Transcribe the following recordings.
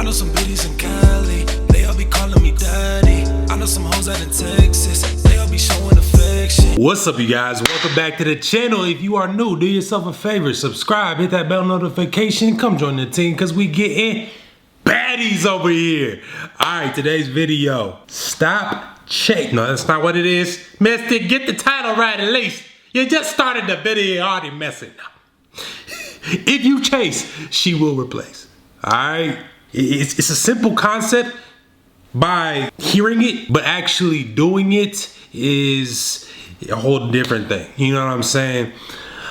know some biddies in Cali, they all be calling me daddy. I know some hoes out in Texas, they all be showing affection. What's up, you guys? Welcome back to the channel. If you are new, do yourself a favor, subscribe, hit that bell notification, come join the team, because we getting baddies over here. All right, today's video, stop chase. No, that's not what it is. Mister, get the title right at least. You just started the video, already messing up. If you chase, she will replace. All right, it's a simple concept. By hearing it, but actually doing it is a whole different thing. You know what I'm saying?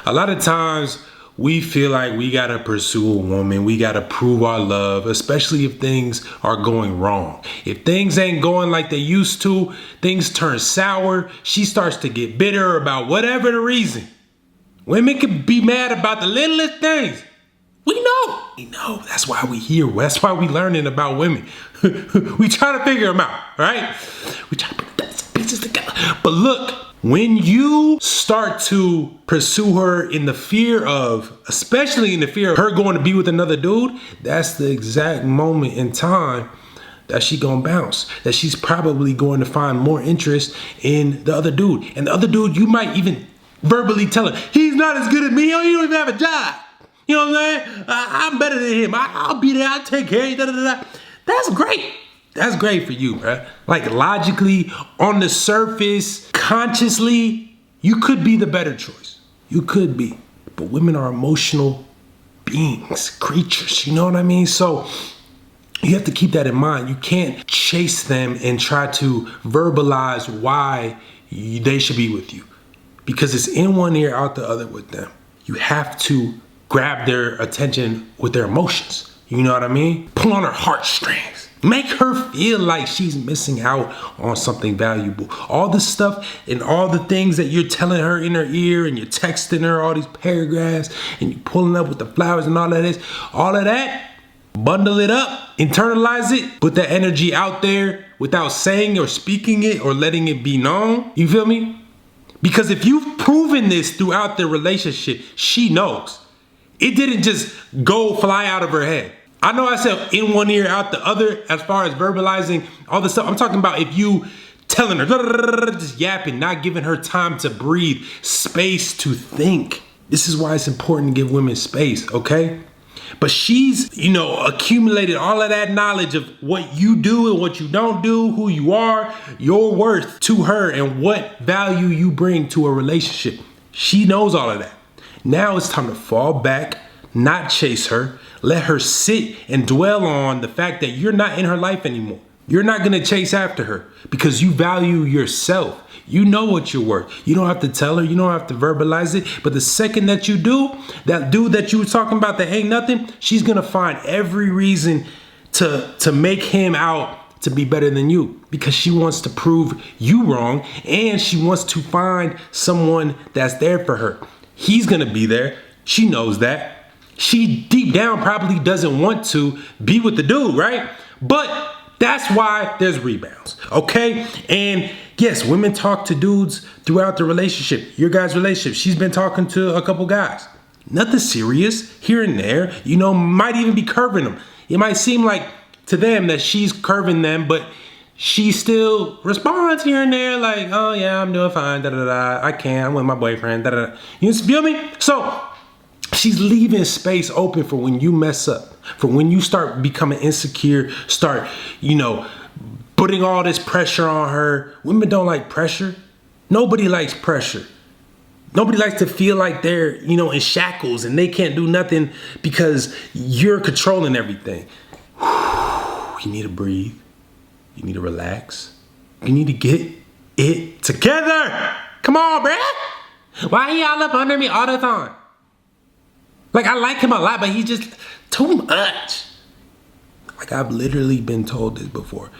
A lot of times we feel like we gotta pursue a woman, we gotta prove our love, especially if things are going wrong. If things ain't going like they used to, things turn sour, she starts to get bitter about whatever the reason. Women can be mad about the littlest things. We know. That's why we here. That's why we learning about women. We try to figure them out, right? We try to put the pieces together. But look, when you start to pursue her in the fear of, especially in the fear of her going to be with another dude, that's the exact moment in time that she gonna bounce. That she's probably going to find more interest in the other dude. And the other dude, you might even verbally tell her, he's not as good as me, he don't even have a job. You know what I'm saying? I'm better than him. I'll be there. I'll take care of you. Da, da, da. That's great. That's great for you, right? Like logically, on the surface, consciously, you could be the better choice. You could be. But women are emotional beings, creatures. You know what I mean? So you have to keep that in mind. You can't chase them and try to verbalize why they should be with you. Because it's in one ear, out the other with them. You have to grab their attention with their emotions. You know what I mean? Pull on her heartstrings. Make her feel like she's missing out on something valuable. All the stuff and all the things that you're telling her in her ear and you're texting her all these paragraphs and you're pulling up with the flowers and all of that, bundle it up, internalize it, put that energy out there without saying or speaking it or letting it be known. You feel me? Because if you've proven this throughout the relationship, she knows. It didn't just go fly out of her head. I know I said in one ear, out the other, as far as verbalizing all this stuff. I'm talking about if you telling her, just yapping, not giving her time to breathe, space to think. This is why it's important to give women space, okay? But she's, accumulated all of that knowledge of what you do and what you don't do, who you are, your worth to her, and what value you bring to a relationship. She knows all of that. Now it's time to fall back, not chase her, let her sit and dwell on the fact that you're not in her life anymore. You're not gonna chase after her because you value yourself. You know what you're worth. You don't have to tell her, you don't have to verbalize it, but the second that you do, that dude that you were talking about that ain't nothing, she's gonna find every reason to make him out to be better than you because she wants to prove you wrong and she wants to find someone that's there for her. He's gonna be there. She knows that. She deep down probably doesn't want to be with the dude, right? But that's why there's rebounds, okay? And yes, women talk to dudes throughout the relationship, your guys' relationship. She's been talking to a couple guys. Nothing serious, here and there, might even be curving them. It might seem like to them that she's curving them, but she still responds here and there like, oh yeah, I'm doing fine, da-da-da, I can't, I'm with my boyfriend, da-da-da. You feel me? So she's leaving space open for when you mess up, for when you start becoming insecure, start, putting all this pressure on her. Women don't like pressure. Nobody likes pressure. Nobody likes to feel like they're, in shackles and they can't do nothing because you're controlling everything. You need to breathe. You need to relax. You need to get it together. Come on, bruh. Why he all up under me all the time? Like, I like him a lot, but he's just too much. Like, I've literally been told this before.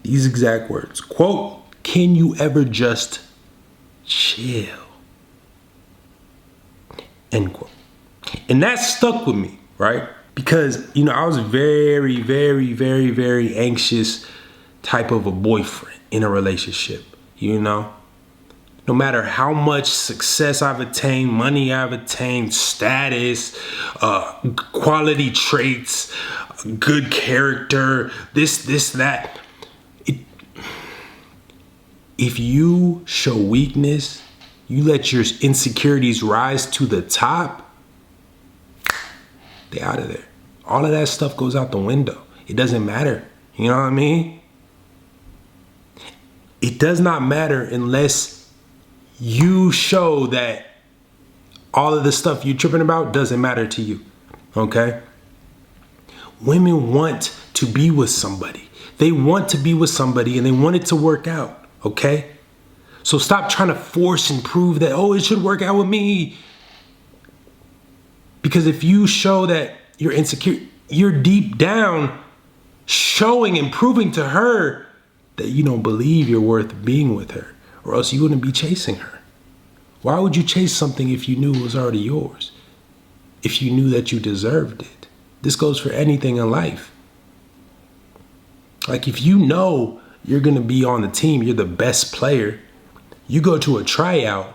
These exact words. Quote, can you ever just chill? End quote. And that stuck with me, right? Because, I was very, very, very, very anxious type of a boyfriend in a relationship, No matter how much success I've attained, money I've attained, status, quality traits, good character, this, that. If you show weakness, you let your insecurities rise to the top, they out of there. All of that stuff goes out the window. It doesn't matter. You know what I mean? It does not matter unless you show that all of the stuff you're tripping about doesn't matter to you. Okay? Women want to be with somebody. They want to be with somebody and they want it to work out. Okay? So stop trying to force and prove that, oh, it should work out with me. Because if you show that you're insecure, you're deep down showing and proving to her that you don't believe you're worth being with her, or else you wouldn't be chasing her. Why would you chase something if you knew it was already yours? If you knew that you deserved it? This goes for anything in life. Like if you know you're gonna be on the team, you're the best player, you go to a tryout,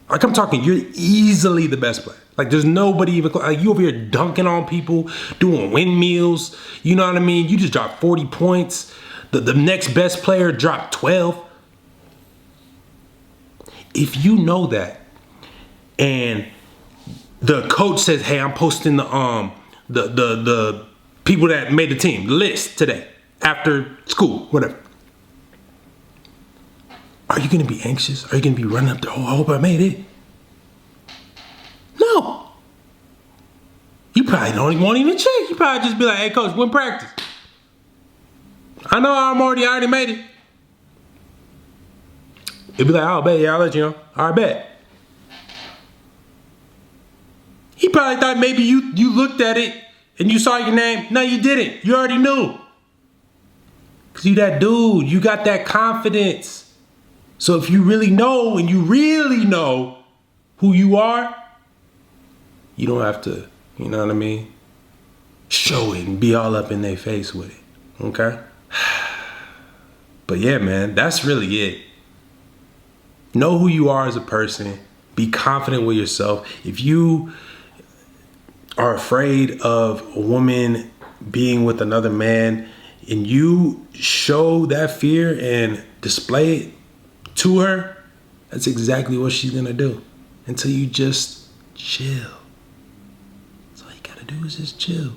like I'm talking, you're easily the best player. Like there's nobody even, like you over here dunking on people, doing windmills, you know what I mean? You just dropped 40 points. The next best player dropped 12. If you know that, and the coach says, hey, I'm posting the people that made the team, the list today, after school, whatever. Are you gonna be anxious? Are you gonna be running up there, oh, I hope I made it? No. You probably won't even check. You probably just be like, hey coach, when practice? I know I already made it. It'd be like, oh, bet, yeah, I'll let you know. All right, bet. He probably thought maybe you looked at it and you saw your name. No, you didn't. You already knew. Because you that dude. You got that confidence. So if you really know and you really know who you are, you don't have to, you know what I mean, show it and be all up in their face with it, okay? But yeah, man, that's really it. Know who you are as a person. Be confident with yourself. If you are afraid of a woman being with another man and you show that fear and display it to her, that's exactly what she's gonna do until you just chill. That's all you gotta do is just chill.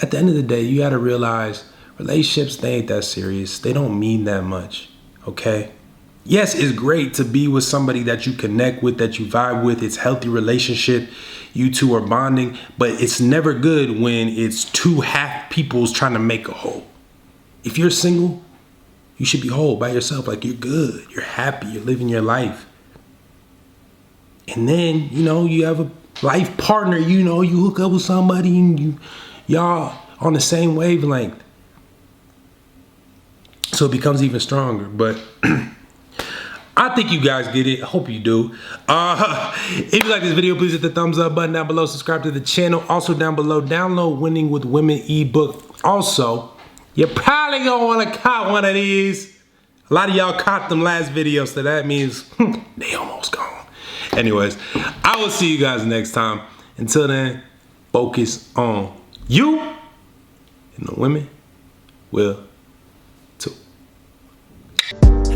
At the end of the day, you gotta realize relationships, they ain't that serious. They don't mean that much, okay? Yes, it's great to be with somebody that you connect with, that you vibe with. It's a healthy relationship. You two are bonding, but it's never good when it's two half peoples trying to make a whole. If you're single, you should be whole by yourself. Like you're good, you're happy, you're living your life. And then, you know, you have a life partner, you know, you hook up with somebody and y'all on the same wavelength. So it becomes even stronger. But I think you guys get it. I hope you do. If you like this video, please hit the thumbs up button down below. Subscribe to the channel. Also down below, download Winning with Women ebook. Also, you're probably gonna wanna cop one of these. A lot of y'all caught them last video, so that means they almost gone. Anyways, I will see you guys next time. Until then, focus on you, and the women will too.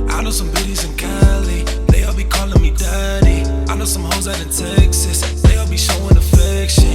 I know some biddies in Cali, they all be calling me daddy. I know some hoes out in Texas, they all be showing affection.